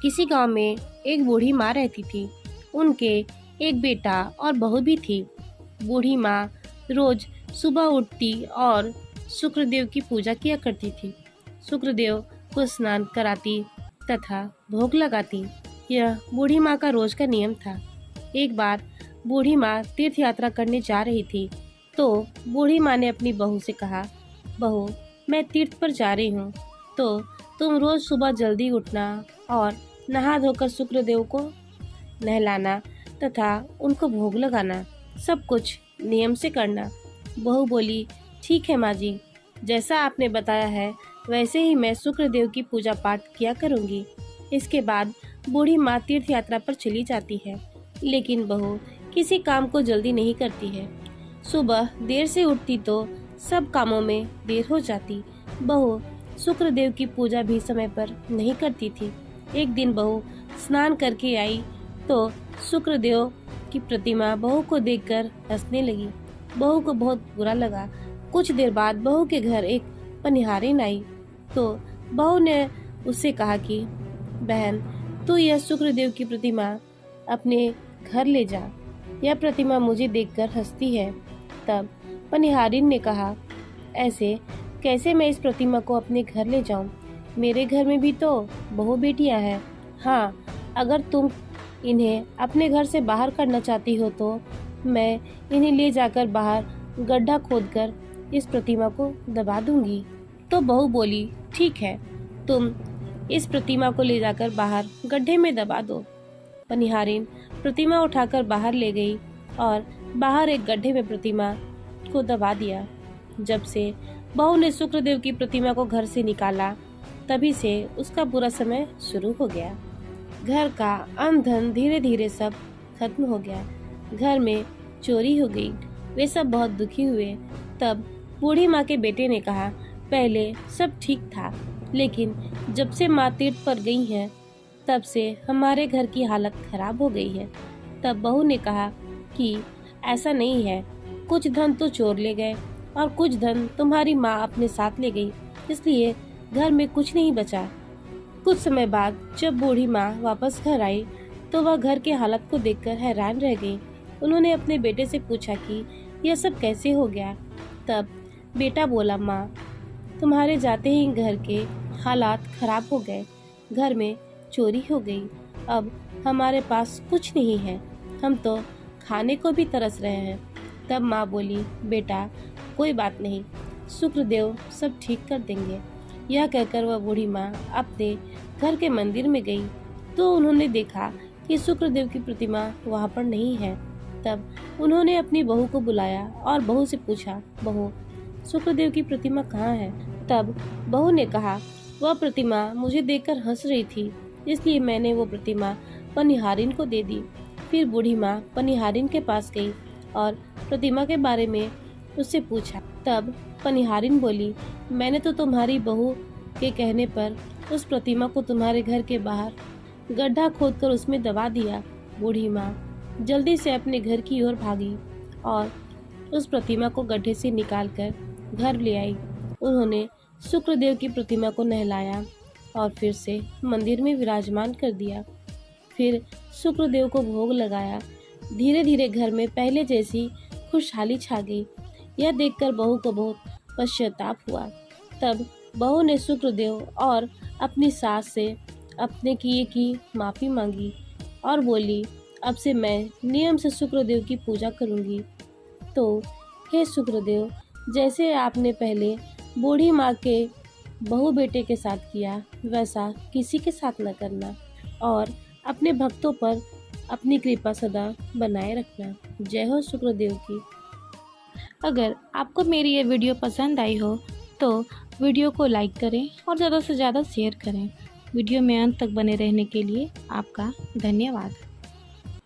किसी गांव में एक बूढ़ी माँ रहती थी। उनके एक बेटा और बहू भी थी। बूढ़ी माँ रोज सुबह उठती और शुक्रदेव की पूजा किया करती थी। शुक्रदेव को स्नान कराती तथा भोग लगाती। यह बूढ़ी माँ का रोज का नियम था। एक बार बूढ़ी माँ तीर्थ यात्रा करने जा रही थी तो बूढ़ी माँ ने अपनी बहू से कहा, बहू, मैं तीर्थ पर जा रही हूँ तो तुम रोज सुबह जल्दी उठना और नहा धोकर शुक्रदेव को नहलाना तथा उनको भोग लगाना। सब कुछ नियम से करना। बहू बोली, ठीक है माँ जी, जैसा आपने बताया है वैसे ही मैं शुक्रदेव की पूजा पाठ किया करूँगी। इसके बाद बूढ़ी माँ तीर्थ यात्रा पर चली जाती है, लेकिन बहू किसी काम को जल्दी नहीं करती है। सुबह देर से उठती तो सब कामों में देर हो जाती। बहू शुक्रदेव की पूजा भी समय पर नहीं करती थी। एक दिन बहू स्नान करके आई तो शुक्रदेव की प्रतिमा बहू को देखकर हंसने लगी। बहू को बहुत बुरा लगा। कुछ देर बाद बहू के घर एक पनिहारिन आई तो बहू ने उससे कहा कि बहन, तू यह शुक्रदेव की प्रतिमा अपने घर ले जा। यह प्रतिमा मुझे देखकर हंसती है। तब पनिहारिन ने कहा, ऐसे कैसे मैं इस प्रतिमा को अपने घर ले जाऊं? मेरे घर में भी तो बहू बेटियां हैं। हाँ, अगर तुम इन्हें अपने घर से बाहर करना चाहती हो तो मैं इन्हें ले जाकर बाहर गड्ढा खोदकर इस प्रतिमा को दबा दूंगी। तो बहू बोली, ठीक है, तुम इस प्रतिमा को ले जाकर बाहर गड्ढे में दबा दो। पनिहारिन प्रतिमा उठाकर बाहर ले गई और बाहर एक गड्ढे में प्रतिमा को दबा दिया। जब से बहू ने शुक्रदेव की प्रतिमा को घर से निकाला, तभी से उसका बुरा समय शुरू हो गया। घर का अन्न धन धीरे धीरे सब खत्म हो गया। घर में चोरी हो गई। वे सब बहुत दुखी हुए। तब बूढ़ी माँ के बेटे ने कहा, पहले सब ठीक था, लेकिन जब से माँ तीर्थ पर गई हैं, तब से हमारे घर की हालत खराब हो गई है। तब बहू ने कहा कि ऐसा नहीं है, कुछ धन तो चोर ले गए और कुछ धन तुम्हारी माँ अपने साथ ले गई, इसलिए घर में कुछ नहीं बचा। कुछ समय बाद जब बूढ़ी माँ वापस घर आई तो वह घर के हालत को देखकर हैरान रह गई। उन्होंने अपने बेटे से पूछा कि यह सब कैसे हो गया। तब बेटा बोला, माँ, तुम्हारे जाते ही घर के हालात खराब हो गए। घर में चोरी हो गई। अब हमारे पास कुछ नहीं है। हम तो खाने को भी तरस रहे हैं। तब माँ बोली, बेटा, कोई बात नहीं, शुक्रदेव सब ठीक कर देंगे। यह कहकर वह बूढ़ी माँ अपने घर के मंदिर में गई तो उन्होंने देखा कि शुक्रदेव की प्रतिमा वहाँ पर नहीं है। तब उन्होंने अपनी बहू को बुलाया और बहू से पूछा, बहू, शुक्रदेव की प्रतिमा कहाँ है? तब बहू ने कहा, वह प्रतिमा मुझे देखकर हंस रही थी, इसलिए मैंने वो प्रतिमा पनिहारिन को दे दी। फिर बूढ़ी माँ पनिहारिन के पास गई और प्रतिमा के बारे में उससे पूछा। तब पनिहारिन बोली, मैंने तो तुम्हारी बहू के कहने पर उस प्रतिमा को तुम्हारे घर के बाहर गड्ढा खोदकर उसमें दबा दिया। बूढ़ी माँ जल्दी से अपने घर की ओर भागी और उस प्रतिमा को गड्ढे से निकालकर घर ले आई। उन्होंने शुक्रदेव की प्रतिमा को नहलाया और फिर से मंदिर में विराजमान कर दिया। फिर शुक्रदेव को भोग लगाया। धीरे धीरे घर में पहले जैसी खुशहाली छा गई। यह देखकर बहू को बहुत पश्चाताप हुआ। तब बहू ने शुक्रदेव और अपनी सास से अपने किए की माफ़ी मांगी और बोली, अब से मैं नियम से शुक्रदेव की पूजा करूंगी। तो हे शुक्रदेव, जैसे आपने पहले बूढ़ी माँ के बहू बेटे के साथ किया, वैसा किसी के साथ न करना और अपने भक्तों पर अपनी कृपा सदा बनाए रखना। जय हो शुक्रदेव की। अगर आपको मेरी ये वीडियो पसंद आई हो तो वीडियो को लाइक करें और ज़्यादा से ज़्यादा शेयर करें। वीडियो में अंत तक बने रहने के लिए आपका धन्यवाद।